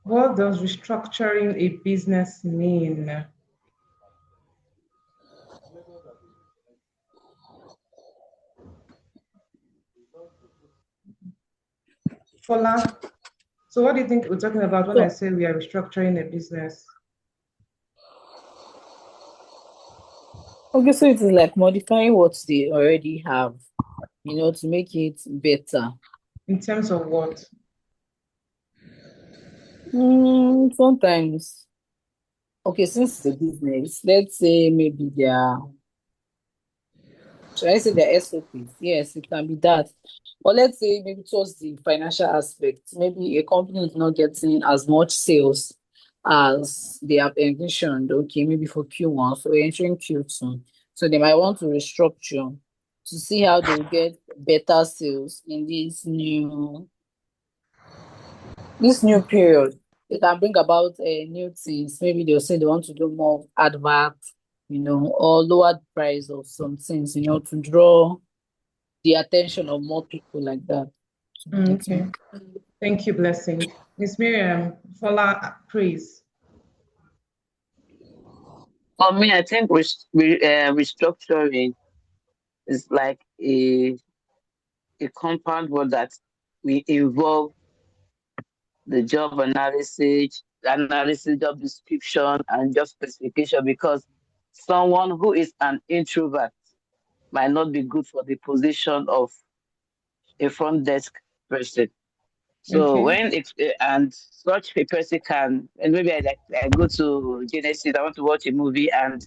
What does restructuring a business mean? Fola, so what do you think we're talking about when I So, say we are restructuring a business? okay, so it is like modifying what they already have, to make it better. In terms of what? Sometimes, okay, since it's a business, let's say maybe should I say their SOPs? Yes, it can be that. But let's say maybe towards the financial aspect, maybe a company is not getting as much sales as they have envisioned, okay, maybe for Q1, so we're entering Q2. So they might want to restructure to see how they will get better sales in this new period. They can bring about new things. Maybe they'll say they want to do more advert, or lower the price of some things, to draw the attention of more people like that. I Okay. think. Thank you, Blessing. Miss Miriam, Fola, praise. For me, I think restructuring is like a compound word that we involve the job analysis, job description, and job specification because someone who is an introvert might not be good for the position of a front desk person. So Okay. when and such a person can, and maybe I go to Genesis, I want to watch a movie, and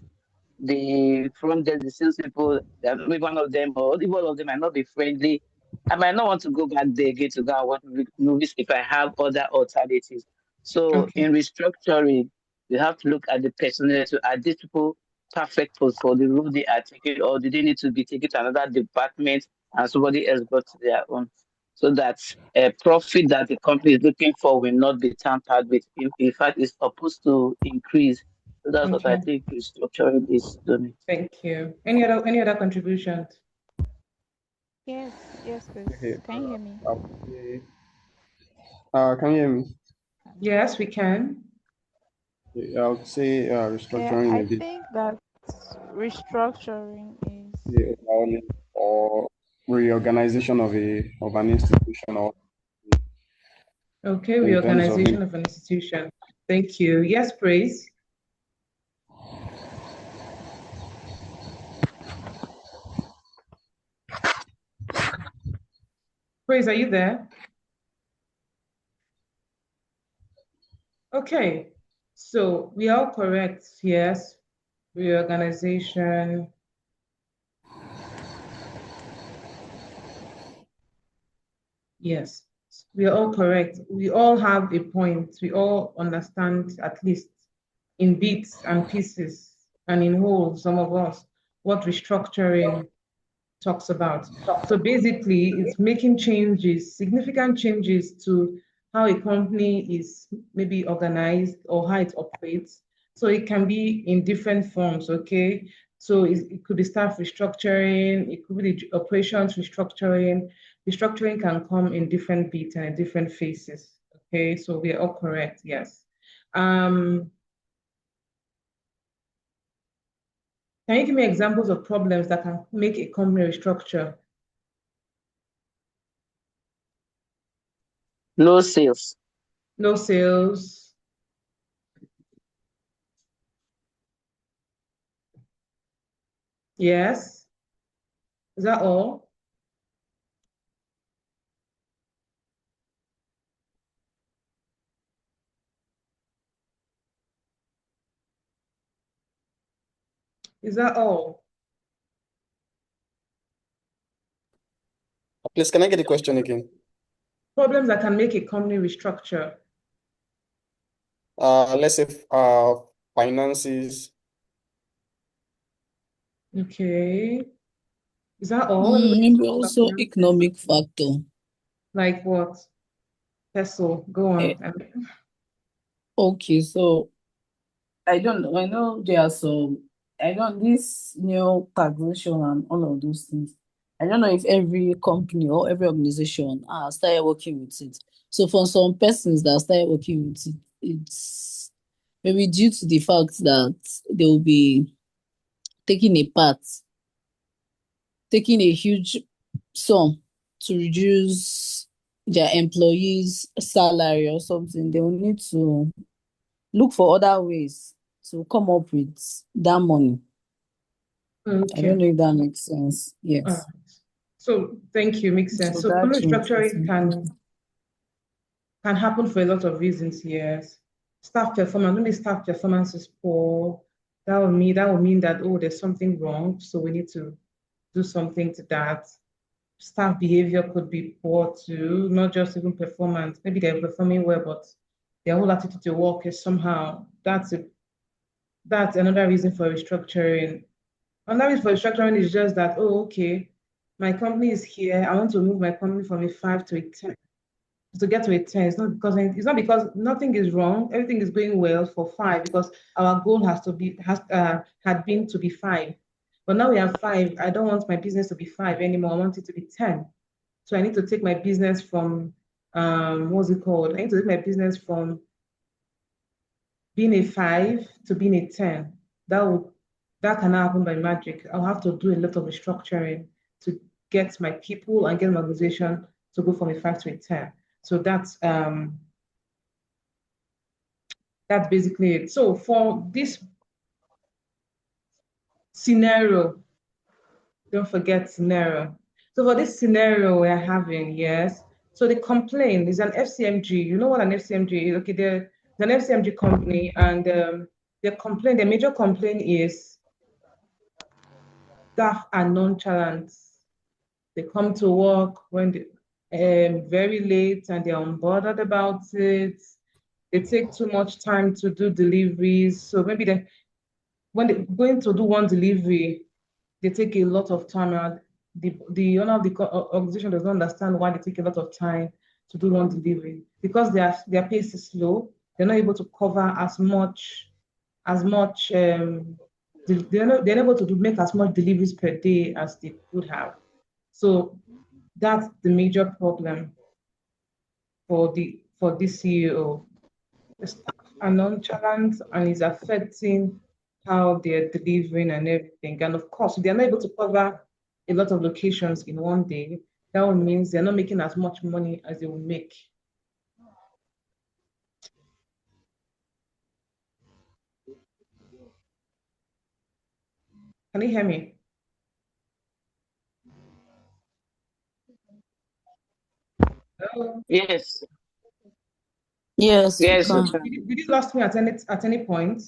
the front desk, the salespeople, maybe one of them or even all of them might not be friendly. I might not want to go back there again to go and watch movies if I have other alternatives. So Okay. in restructuring, you have to look at the personality. Are these people perfect for the role they are taking, or do they need to be taken to another department and somebody else got their own? So that a profit that the company is looking for will not be tampered with. In fact, it's supposed to increase. So that's what I Okay. think restructuring is doing. Thank you. Any other contributions? Yes, Okay. please. Can you hear me? I would say, can you hear me? Yes, we can. I would say Yeah, restructuring a I bit think that restructuring is the overhauling or reorganization of an institution or Okay, in terms of reorganization of an institution. Thank you. Yes, praise. Praise, are you there? Okay. So we are correct. Yes. Reorganization. Yes. We are all correct. We all have a point. We all understand, at least in bits and pieces and in whole, some of us, what restructuring talks about. So basically, it's making changes, significant changes to how a company is maybe organized or how it operates. So it can be in different forms, okay? So it could be staff restructuring, it could be the operations restructuring. Restructuring can come in different bits and in different phases, okay? So we are all correct, yes. Um, can you give me examples of problems that can make a company restructure? No sales. No sales. Yes. Is that all? Is that all? Please, can I get the question again? Problems that can make a company restructure. Let's say finances. Okay. Is that all? Anybody Maybe talk about also finances? economic factor. Like what? Pestle, go Eh, on. okay, so I don't know. I know there are some. I don't this new taxation and all of those things. I don't know if every company or every organization started working with it. So for some persons that started working with it, it's maybe due to the fact that they will be taking a part, taking a huge sum to reduce their employees' salary or something. They will need to look for other ways to come up with that money. I don't Okay. know if that makes sense. All Yes. right. So thank you. Makes sense. So So that company change is restructuring important. can happen for a lot of reasons. Yes. Staff performance. Maybe staff performance is poor. That will mean that, oh, there's something wrong. So we need to do something to that. Staff behavior could be poor too, not just even performance. Maybe they're performing well, but their whole attitude to work is somehow that's another reason for restructuring. Another reason for restructuring is just that, oh, okay, my company is here. I want to move my company from a 5 to a 10. To get to a 10, it's not because nothing is wrong. Everything is going well for 5 because our goal had been to be 5. But now we have 5. I don't want my business to be 5 anymore. I want it to be 10. So I need to take my business from what's it called? I need to take my business from being a 5 to being a 10. That would that cannot happen by magic. I'll have to do a lot of restructuring to get my people and get my organization to go from a 5 to a 10. So that's basically it. So for this scenario, don't forget scenario. So for this scenario we're having, yes. So the complaint is an FCMG. You know what an FCMG is? Okay, there's an FCMG company, and the major complaint is staff are nonchalant. They come to work when very late and they're unbothered about it. They take too much time to do deliveries. So maybe when they're going to do one delivery, they take a lot of time. And the owner of the organization does not understand why they take a lot of time to do one delivery because their pace is slow. They're not able to cover as much. They're not able to make as much deliveries per day as they could have. So that's the major problem for this CEO. The staff are nonchalant and is affecting how they're delivering and everything. And of course, if they're not able to cover a lot of locations in one day, that means they're not making as much money as they will make. Can you hear me? Hello? Yes, Yes, we yes, we can. can. Did you lost me at any point?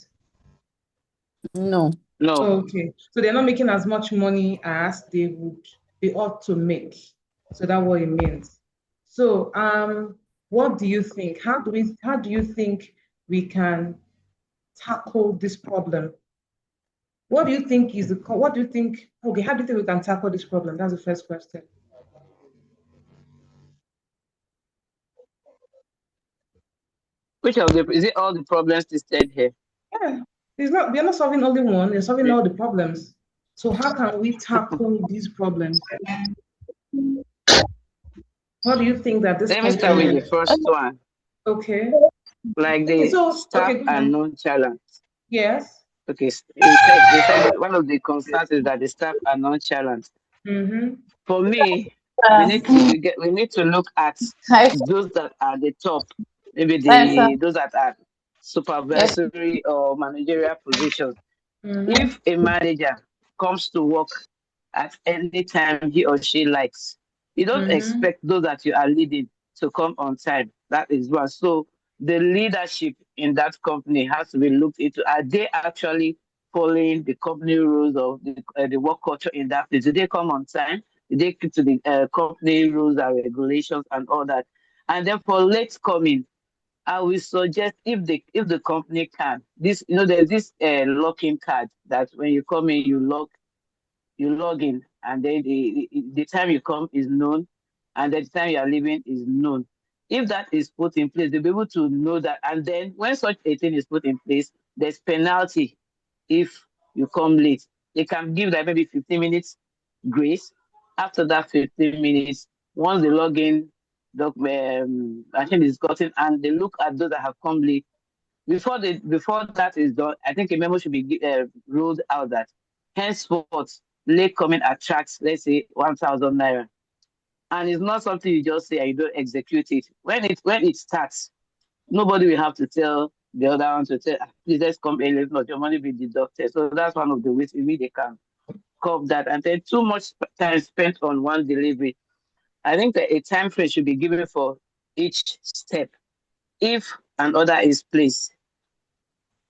No. No, Okay, so they're not making as much money as they ought to make. So that's what it means. So what do you think? How do you think we can tackle this problem? What do you think, okay, how do you think we can tackle this problem? That's the first question. which of the is it all the problems listed here? Yeah, we're not solving only one, we're solving all the problems. So how can we tackle these problems? What do you think that this Let me start with company, the first one. okay? Like Okay, the so staff okay, go are on. nonchalant. Yes. Okay, they said that one of the concerns is that the staff are nonchalant. Mm-hmm. For me, we need to look at Hi, those that are the top, maybe sir. those that are Yes. supervisory or managerial positions. Mm-hmm. If a manager comes to work at any time he or she likes, you don't Mm-hmm. expect those that you are leading to come on time. That is one. So the leadership in that company has to be looked into. Are they actually following the company rules of the work culture in that place? Do they come on time? Do they keep to the company rules and regulations and all that? And then for late coming, I will suggest if the company can this there's this login card that when you come in you log in, and then the time you come is known, and the time you are leaving is known. If that is put in place, they'll be able to know that. And then when such a thing is put in place, there's penalty if you come late. They can give like maybe 15 minutes grace. After that 15 minutes, once the login I think is gotten and they look at those that have come late, Before that is done, I think a memo should be ruled out that henceforth late coming attracts, let's say, 1,000 naira, and it's not something you just say and you don't execute it. When it starts, nobody will have to tell the other one to tell, "Ah, please let's come early, if not your money will be deducted." So that's one of the ways maybe they can curb that. And then too much time spent on one delivery. I think that a time frame should be given for each step. If an order is placed,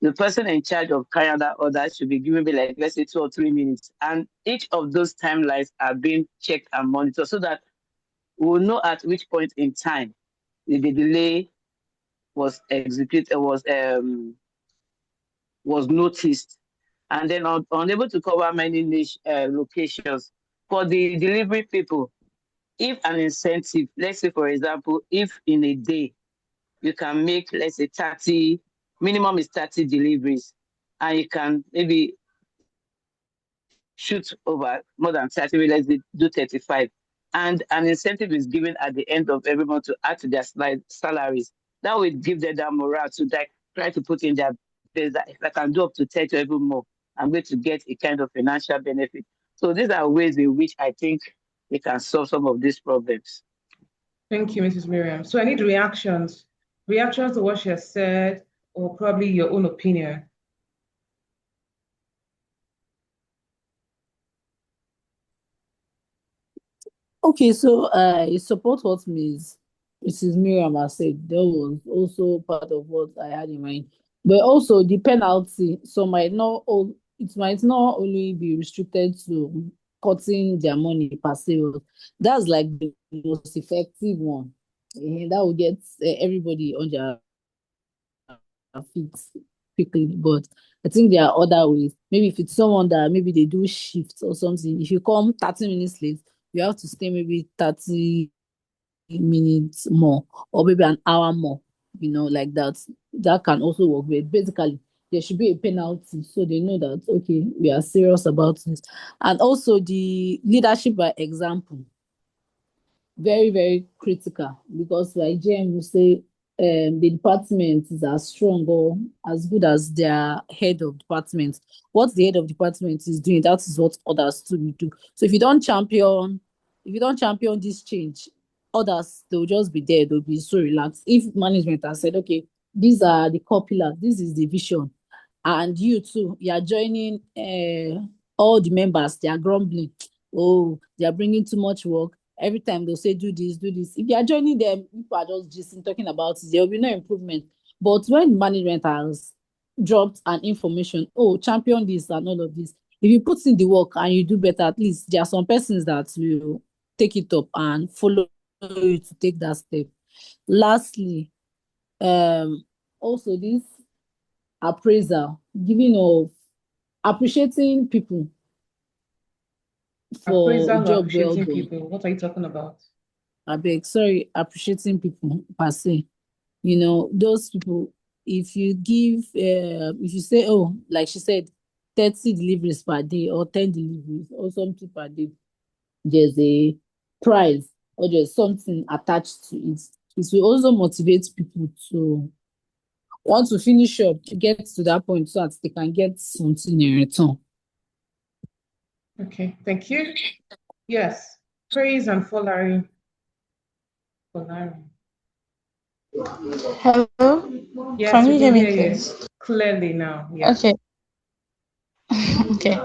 the person in charge of carrying that order should be given me, like, let's say, 2 or 3 minutes. And each of those timelines are being checked and monitored so that we'll know at which point in time the delay was executed, was noticed. And then unable to cover many niche locations. For the delivery people, if an incentive, let's say, for example, if in a day you can make, let's say, 30, minimum is 30 deliveries, and you can maybe shoot over more than 30, let's do 35. And an incentive is given at the end of every month to add to their salaries. That will give them that morale to try to put in their best that if I can do up to 30 or even more, I'm going to get a kind of financial benefit. So these are ways in which I think we can solve some of these problems. Thank you, Mrs. Miriam. So I need reactions. Reactions to what she has said, or probably your own opinion. Okay, so I support what Mrs. Miriam has said. That was also part of what I had in mind. But also the penalty, so it might not only be restricted to cutting their money per se. That's like the most effective one. That will get everybody on their feet quickly. But I think there are other ways. Maybe if it's someone that maybe they do shifts or something, if you come 30 minutes late, you have to stay maybe 30 minutes more or maybe an hour more, like that. That can also work. But basically, there should be a penalty so they know that, okay, we are serious about this. And also the leadership by example, very, very critical, because like JM will say, the department is as strong or as good as their head of department. What the head of department is doing, that is what others too will do. So if you don't champion this change, others, they'll just be there, they'll be so relaxed. If management has said, okay, these are the core pillars, this is the vision, and you too, you are joining all the members, they are grumbling, oh, they are bringing too much work. Every time they'll say, do this, do this. If you are joining them, people are just talking about it, there will be no improvement. But when management has dropped an information, oh, champion this and all of this, if you put in the work and you do better, at least there are some persons that will take it up and follow you to take that step. Lastly, also this appraisal, giving of appreciating people for a Appraisal or job well appreciating done. people. What are you talking about? I beg, sorry, appreciating people per se. Those people, if you say, oh, like she said, 30 deliveries per day or 10 deliveries or something per day, there's a prize or there's something attached to it. It will also motivate people to want to finish up to get to that point so that they can get something in return. Okay, thank you. Yes, praise and flattery. Flattery. Hello, Yes, can we you can hear me, hear you please? clearly now. Yeah. Okay, okay.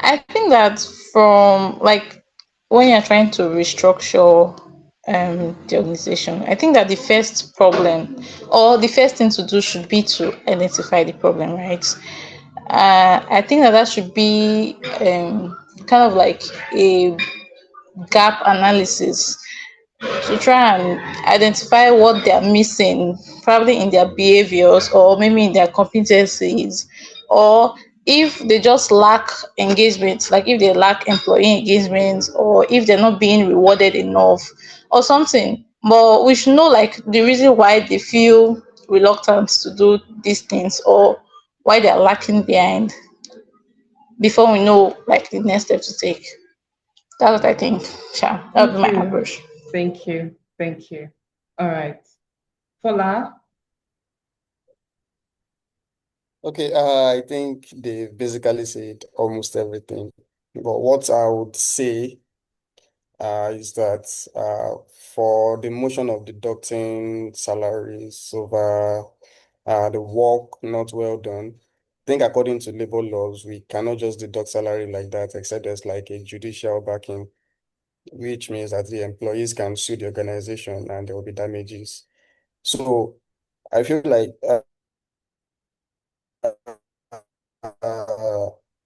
I think that from like when you're trying to restructure the organization, I think that the first problem or the first thing to do should be to identify the problem, right? I think that should be kind of like a gap analysis to try and identify what they are missing, probably in their behaviors or maybe in their competencies, or if they just lack engagement, like if they lack employee engagement, or if they're not being rewarded enough, or something. But we should know like the reason why they feel reluctant to do these things or why they are lacking behind before we know like the next step to take. That's what I think. Sure, that would be Thank my you. approach. Thank you. Thank you. All right. Fola, Okay, I think they basically said almost everything. But what I would say is that for the motion of deducting salaries over the work not well done, I think according to labor laws, we cannot just deduct salary like that, except there's like a judicial backing, which means that the employees can sue the organization and there will be damages. So I feel like uh,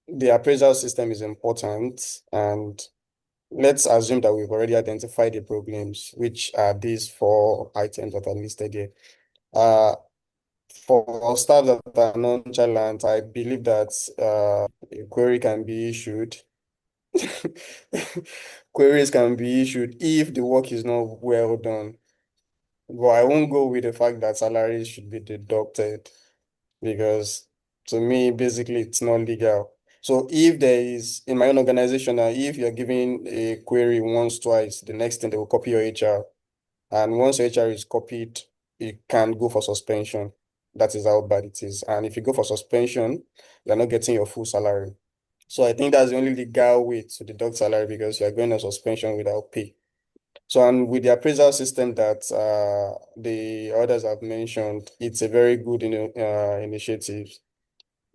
the appraisal system is important, and let's assume that we've already identified the problems, which are these four items that are listed here. Uh, for staff that are nonchalant, I believe that a query can be issued. Queries can be issued if the work is not well done. But I won't go with the fact that salaries should be deducted, because to me, basically, it's not legal. So if there is, in my own organization now, if you're giving a query once, twice, the next thing they will copy your HR. And once your HR is copied, you can go for suspension. That is how bad it is. And if you go for suspension, you're not getting your full salary. So I think that's the only legal way to deduct salary, because you're going on suspension without pay. So, and with the appraisal system that the others have mentioned, it's a very good initiative.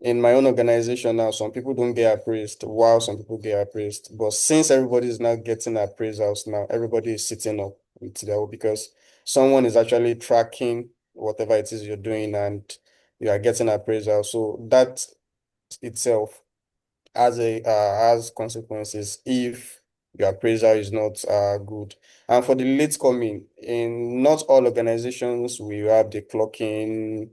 In my own organization now, some people don't get appraised while some people get appraised. But since everybody is now getting appraisals now, everybody is sitting up with their, because someone is actually tracking whatever it is you're doing and you are getting appraisal. So that itself has consequences if your appraisal is not good. And for the late coming, in not all organizations we have the clocking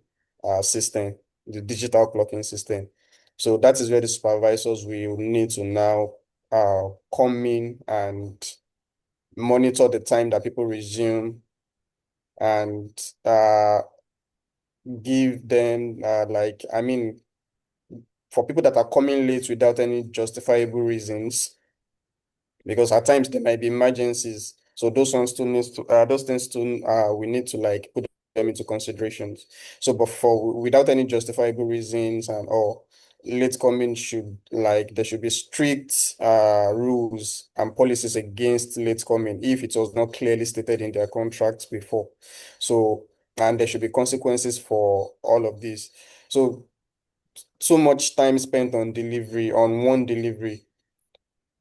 system, the digital clocking system. So that is where the supervisors will need to now come in and monitor the time that people resume, and give them like, I mean, for people that are coming late without any justifiable reasons, because at times there might be emergencies. So those ones still needs to those things still we need to like put them into considerations. So but for without any justifiable reasons and all, late coming should, like, there should be strict rules and policies against late coming if it was not clearly stated in their contracts before. So, and there should be consequences for all of this. So so much time spent on delivery, on one delivery.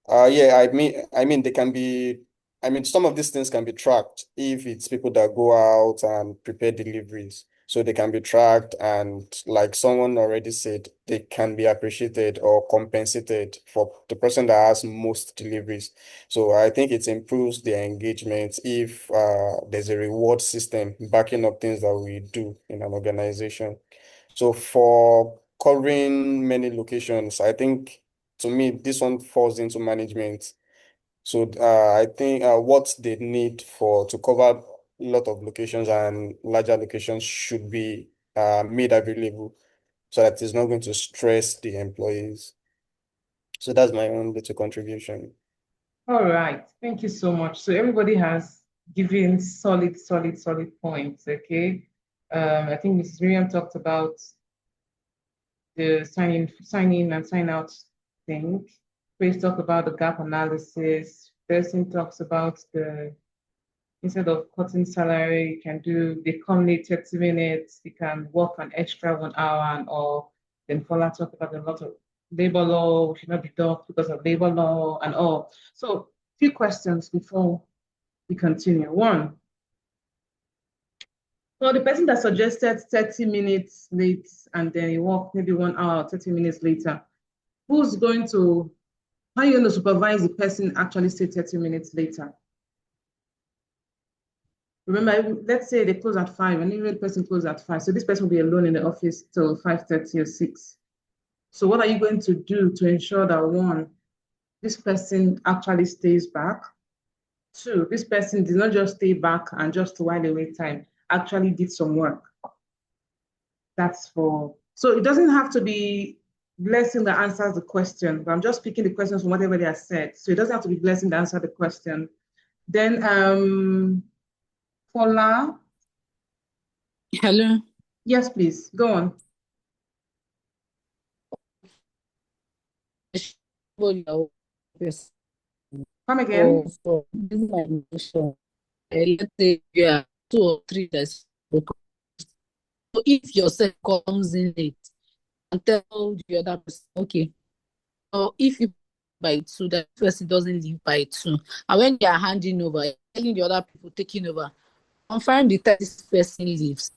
Yeah, I mean, they can be, I mean, some of these things can be tracked if it's people that go out and prepare deliveries. So they can be tracked, and like someone already said, they can be appreciated or compensated for the person that has most deliveries. So I think it improves their engagement if there's a reward system backing up things that we do in an organization. So for covering many locations, I think, to me, this one falls into management. So I think what they need for to cover a lot of locations and larger locations should be made available, so that it's not going to stress the employees. So that's my own little contribution. All right. Thank you so much. So everybody has given solid points. Okay. I think Mrs. Miriam talked about the sign in and sign out thing. Grace talked about the gap analysis. Person talks about the instead of cutting salary, you can do they come late 30 minutes, you can work an extra 1 hour and all. Then Paula talked about a lot of labor law, should not be done because of labor law and all. So few questions before we continue. One, so the person that suggested 30 minutes late and then you work maybe 1 hour, 30 minutes later, who's going to, how are you going to supervise the person actually stay 30 minutes later? Remember, let's say they close at 5 and even the person closes at 5. So this person will be alone in the office till 5:30 or 6. So what are you going to do to ensure that one, this person actually stays back? Two, this person did not just stay back and just while away time, actually did some work. That's for, so it doesn't have to be Blessing that answers the question, but I'm just picking the questions from whatever they have said. So it doesn't have to be Blessing that answer the question. Then Fola, Hello. yes, please, go on. Everybody are person Come again. for this my emotion. Let's say you are 2 or 3 days. So if yourself comes in late and tell the other person, okay, or if you by 2, that person doesn't leave by 2, and when you are handing over, telling the other people taking over, confirm the time this person leaves.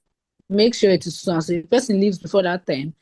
Make sure it is so. So if the person leaves before that time,